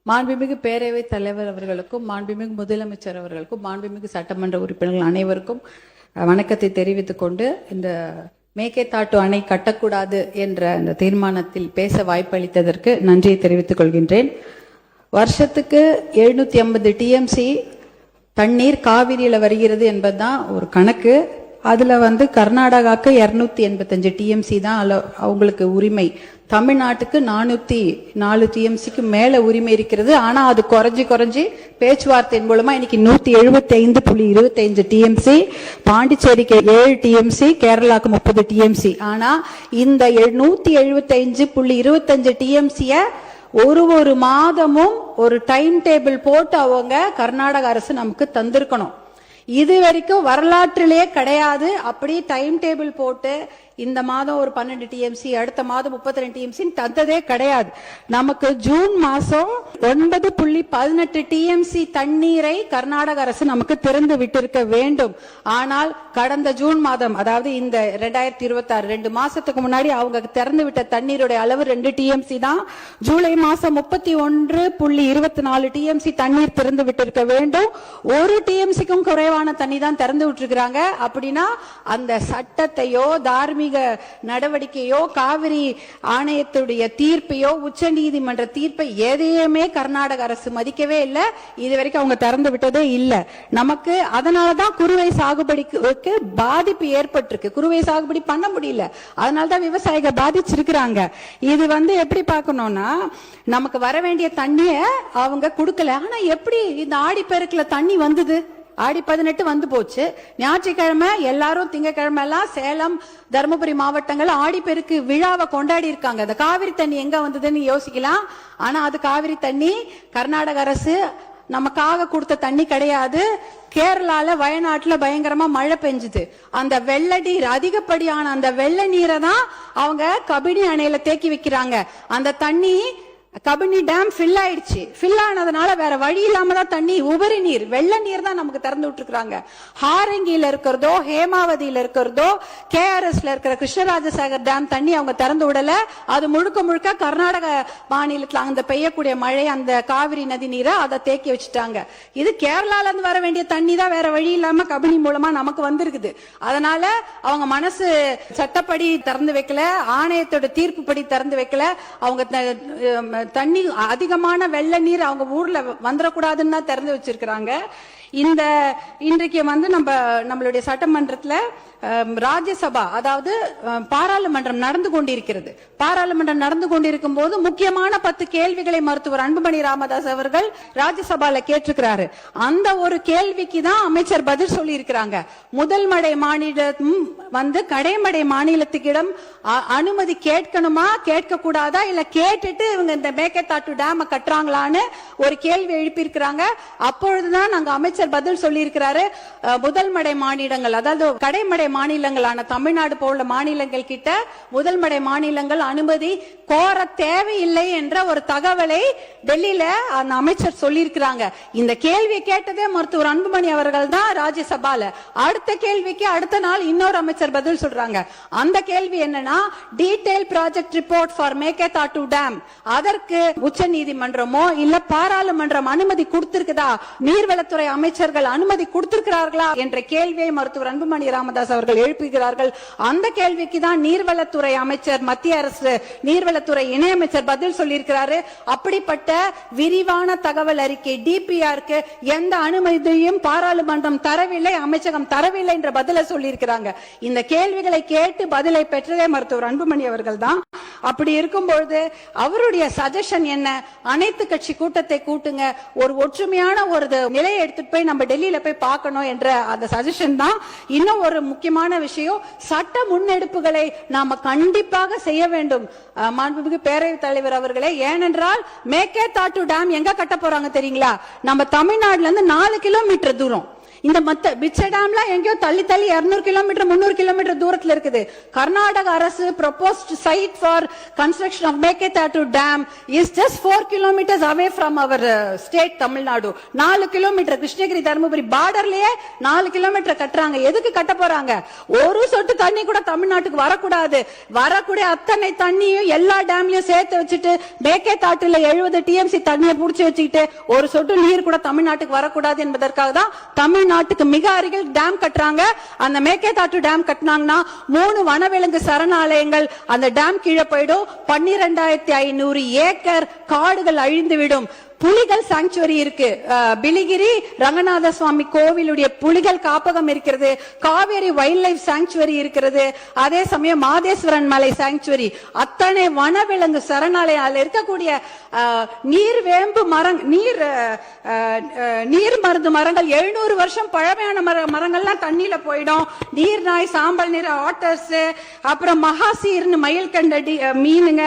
மாண்புமிகு பேரவைத் தலைவர் அவர்களுக்கும், மாண்புமிகு முதலமைச்சர் அவர்களுக்கும், மாண்புமிகு சட்டமன்ற உறுப்பினர்கள் அனைவருக்கும் வணக்கத்தை தெரிவித்துக் கொண்டு, இந்த மேகேதாட்டு அணை கட்டக்கூடாது என்ற இந்த தீர்மானத்தில் பேச வாய்ப்பளித்ததற்கு நன்றியை தெரிவித்துக் கொள்கின்றேன். வருஷத்துக்கு 750 டிஎம்சி தண்ணீர் காவிரியில வருகிறது என்பதுதான் ஒரு கணக்கு. அதுல கர்நாடகாவுக்கு 285 டிஎம்சி தான் அவங்களுக்கு உரிமை. தமிழ்நாட்டுக்கு 404 டிஎம்சிக்கு மேல உரிமை இருக்கிறது. ஆனா அது குறைஞ்சி பேச்சுவார்த்தையின் மூலமா இன்னைக்கு 175.25 டிஎம்சி, பாண்டிச்சேரிக்கு 7 டிஎம்சி, கேரளாக்கு 30 டிஎம்சி. ஆனா இந்த 175.25 டிஎம்சிய ஒரு மாதமும் ஒரு டைம் டேபிள் போட்டு அவங்க கர்நாடக அரசு நமக்கு தந்திருக்கணும். இது வரைக்கும் வரலாற்றிலே கிடையாது. அப்படி டைம் டேபிள் போட்டு இந்த மாதம் ஒரு 12 டிஎம்சி, அடுத்த மாதம் 32 டிஎம்சி தந்ததே கிடையாது. நமக்கு ஜூன் மாசம் 9.18 டிஎம்சி தண்ணீரை கர்நாடக அரசு நமக்கு திறந்து விட்டிருக்க வேண்டும். ஆனால் கடந்த ஜூன் மாதம், அதாவது இந்த 2026 2 மாசத்துக்கு முன்னாடி அவங்க திறந்து விட்ட தண்ணீருடைய அளவு 2 டிஎம்சி தான். ஜூலை மாசம் 31.24 டிஎம்சி தண்ணீர் திறந்து விட்டிருக்க வேண்டும். 1 டிஎம்சிக்கும் குறைவான தண்ணி தான் திறந்து விட்டுருக்காங்க. அப்படின்னா அந்த சட்டத்தையோ தார்மீக நடவடிக்கையோ காவிரி ஆணையத்துடைய தீர்ப்பையோ உச்ச நீதிமன்ற தீர்ப்பை எதையுமே கர்நாடக அரசு மதிக்கவே இல்லை. இதுவரைக்கும் அவங்க திறந்து விட்டதே இல்லை. நமக்கு அதனாலதான் குறுவை சாகுபடிக்கு பாதிப்பு ஏற்பட்டிருக்கு. குறுவை சாகுபடி பண்ண முடியல. அதனாலதான் விவசாயிகள் பாதிச்சிருக்கிறாங்க. இது எப்படி பார்க்கணும்னா, நமக்கு வர வேண்டிய தண்ணிய அவங்க கொடுக்கல. ஆனா எப்படி இந்த ஆடிப்பெருக்குல தண்ணி வந்தது? ஆடி 18 வந்து போச்சு. ஞாயிற்றுக்கிழமை எல்லாரும் திங்கக்கிழமை எல்லாம் சேலம், தருமபுரி மாவட்டங்கள் ஆடிப்பெருக்கு விழாவை கொண்டாடி இருக்காங்க. அந்த காவிரி தண்ணி எங்க வந்ததுன்னு யோசிக்கலாம். ஆனா அது காவிரி தண்ணி கர்நாடக அரசு நமக்காக கொடுத்த தண்ணி கிடையாது. கேரளால வயநாட்டுல பயங்கரமா மழை பெஞ்சுது. அந்த வெள்ள நீர், அதிகப்படியான அந்த வெள்ள நீரை தான் அவங்க கபினி அணையில தேக்கி வைக்கிறாங்க. அந்த தண்ணி கபினி டேம் ஃபில் ஆயிடுச்சு. ஃபில் ஆனதுனால வேற வழி இல்லாம தான் தண்ணி, உபரி நீர், வெள்ள நீர் தான் நமக்கு திறந்து விட்டுருக்காங்க. ஹாரங்கியில இருக்கிறதோ, ஹேமாவதியில இருக்கிறதோ, கேஆர்எஸ்ல இருக்கிற கிருஷ்ணராஜசாகர் டேம் தண்ணி அவங்க திறந்து விடல. அது முழுக்க கர்நாடக மாநிலத்துல அந்த பெய்யக்கூடிய மழை, அந்த காவிரி நதி நீரை அதை தேக்கி வச்சுட்டாங்க. இது கேரளால இருந்து வர வேண்டிய தண்ணி தான் வேற வழி இல்லாம கபினி மூலமா நமக்கு வந்திருக்குது. அதனால அவங்க மனசு சட்டப்படி திறந்து வைக்கல, ஆணையத்தோட தீர்ப்பு படி திறந்து வைக்கல. அவங்க தண்ணி அதிகமான வெள்ள நீர் அவங்க ஊர்ல வந்துடக்கூடாதுன்னு தான் திறந்து வச்சிருக்கிறாங்க. இன்றைக்கு நம்மளுடைய சட்டமன்றத்துல ராஜ்யசபா, அதாவது பாராளுமன்றம் நடந்து கொண்டிருக்கிறது. பாராளுமன்றம் நடந்து கொண்டிருக்கும் போது முக்கியமான 10 கேள்விகளை மருத்துவர் அன்புமணி ராமதாஸ் அவர்கள் ராஜ்யசபால கேட்டிருக்கிறாரு. அந்த ஒரு கேள்விக்கு தான் அமைச்சர் பதில் சொல்லி இருக்கிறாங்க. முதல் மடை மாநிலம் கடைமடை மாநிலத்துக்கிடம் அனுமதி கேட்கணுமா, கேட்க கூடாதா, இல்ல கேட்டுட்டு இவங்க இந்த மேகேதாட்டு டேம் கட்டுறாங்களான்னு ஒரு கேள்வி எழுப்பி இருக்கிறாங்க. அப்பொழுதுதான் நாங்க அமைச்சர் பதில் சொல்லி இருக்கிறாரு. முதல் மடை மாநிலங்கள், அதாவது கடைமடை மாநிலங்களான தமிழ்நாடு போல மாநிலங்கள் கிட்ட முதல் மடை மாநிலங்கள் அனுமதி கோர தேவையில்லை என்ற ஒரு தகவலை டெல்லியில அந்த அமைச்சர் சொல்லி இருக்கிறாங்க. இந்த கேள்வியை கேட்டதே மருத்துவர் அன்புமணி அவர்கள் தான் ராஜ்யசபால. அடுத்த கேள்விக்கு அடுத்த நாள் இன்னொரு அமைச்சர் பதில் சொல்றாங்க. அந்த கேள்வி என்னன்னா, detail project report for Mekedatu dam, அதற்கு உச்ச நீதிமன்றமோ இல்ல பாராளுமன்றம் அனுமதி கொடுத்திருக்குதா, நீர்வளத்துறை அமைச்சர்கள் அனுமதி கொடுத்திருக்கிறார்களா என்ற கேள்வியை மருத்துவர் அன்புமணி ராமதாஸ் அவர்கள் எழுப்புகிறார்கள். அந்த கேள்விக்கு தான் நீர்வளத்துறை அமைச்சர், மத்திய அரசு நீர்வளத்துறை இணையமைச்சர் பதில் சொல்லியிருக்கிறாரு. அப்படிப்பட்ட விரிவான தகவல் அறிக்கை டிபிஆருக்கு எந்த அனுமதியும் பாராளுமன்றம் தரவில்லை, அமைச்சகம் தரவில்லை என்ற பதிலை சொல்லியிருக்கிறாங்க. இந்த கேள்விகளை கேட்டு பதிலை பெற்றதே மருத்துவர் அன்புமணி அவர்கள் தான். அப்படி இருக்கும்பொழுது அவருடைய சஜஷன் என்ன, அனைத்து கட்சி கூட்டத்தை கூட்டுங்க, ஒரு ஒற்றுமையான ஒரு நிலையை எடுத்துட்டு போய் நம்ம டெல்லியில போய் பார்க்கணும் என்ற அந்த சஜஷன் தான். இன்னும் ஒரு முக்கியமான விஷயம், சட்ட முன்னெடுப்புகளை நாம கண்டிப்பாக செய்ய வேண்டும் மாண்புமிகு பேரவைத் தலைவர் அவர்களே. ஏனென்றால் மேகேதாட்டு டேம் எங்க கட்ட போறாங்க தெரியுங்களா? நம்ம தமிழ்நாடுல இருந்து 4 கிலோமீட்டர் தூரம். இந்த மத்த பிச்சை டேம்லாம் எங்கேயோ தள்ளி 200 கிலோமீட்டர் 300 கிலோமீட்டர் தூரத்துல இருக்குது. கர்நாடக அரசு proposed site for construction of Meketatu Dam is just 4 kilometers away from our state Tamil Nadu. 4 kilometre Krishnagiri Dharmapuri பார்டர்லயே 4 கிலோமீட்டர் கட்டுறாங்க. எதுக்கு கட்ட போறாங்க? ஒரு சொட்டு தண்ணி கூட தமிழ்நாட்டுக்கு வரக்கூடாது. வரக்கூடிய அத்தனை தண்ணியும் எல்லா டேம்லயும் சேர்த்து வச்சுட்டு மேகேதாட்டுல 70 TMC தண்ணியை புடிச்சு வச்சுக்கிட்டு ஒரு சொட்டு நீர் கூட தமிழ்நாட்டுக்கு வரக்கூடாது என்பதற்காக தான் தமிழ்நாட்டுக்கு மிக அருகில் டேம் கட்டுறாங்க. அந்த மேகேதாட்டு டேம் கட்டினாங்கன்னா 3 வனவிலங்கு சரணாலயங்கள் அந்த டேம் கீழே போயிடும். 12,500 ஏக்கர் காடுகள் அழிந்துவிடும். புலிகள் சாங்சுவரி இருக்கு. பிலிகிரி ரங்கநாத சுவாமி கோவிலுடைய புலிகள் காப்பகம் இருக்கிறது. காவேரி வைல்ட் லைஃப் சாங்சுவரி இருக்கிறது. அதே சமயம் மாதேஸ்வரன் மலை சாங்சுவரி, அத்தனை வனவிலங்கு சரணாலயம். அதுல இருக்கக்கூடிய நீர் வேம்பு நீர் மருந்து மரங்கள் 700 வருஷம் பழமையான மரங்கள்லாம் தண்ணியில போயிடும். நீர் நாய், சாம்பல் நீர் ஆட்டர்ஸ், அப்புறம் மகாசீர்னு மயில் கண்ட மீனுங்க,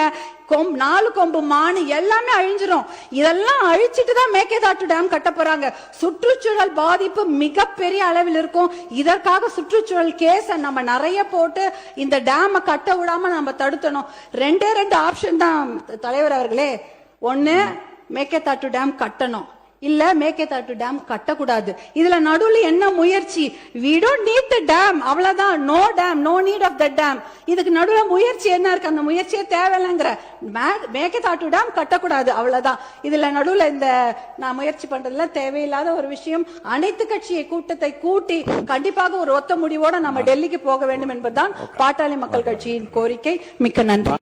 4 கொம்பு மானு எல்லாமே அழிஞ்சிரும். இதெல்லாம் அழிச்சிட்டு தான் மேகேதாட்டு டேம் கட்ட போறாங்க. சுற்றுச்சூழல் பாதிப்பு மிகப்பெரிய அளவில் இருக்கும். இதற்காக சுற்றுச்சூழல் கேஸ் நம்ம நிறைய போட்டு இந்த டேம் கட்ட விடாம நம்ம தடுத்தணும். 2 ஆப்ஷன் தான் தலைவர் அவர்களே. ஒன்னு மேகேதாட்டு டேம் கட்டணும், இல்ல மேகேதாட்டு டேம் கட்டக்கூடாது. இதுல நடுவுல என்ன முயற்சி? we don't need the dam, அவ்வளவுதான். no dam, no need of the dam. இதுக்கு நடுவுல முயற்சி என்ன இருக்கு? அந்த முயற்சியே தேவையில்லைங்கிற. மேகேதாட்டு டேம் கட்டக்கூடாது, அவ்வளவுதான். இதுல நடுவுல இந்த நான் முயற்சி பண்றதுல தேவையில்லாத ஒரு விஷயம். அனைத்து கட்சியை கூட்டத்தை கூட்டி கண்டிப்பாக ஒரு ஒத்த முடிவோட நம்ம டெல்லிக்கு போக வேண்டும் என்பதுதான் பாட்டாளி மக்கள் கட்சியின் கோரிக்கை. மிக்க நன்றி.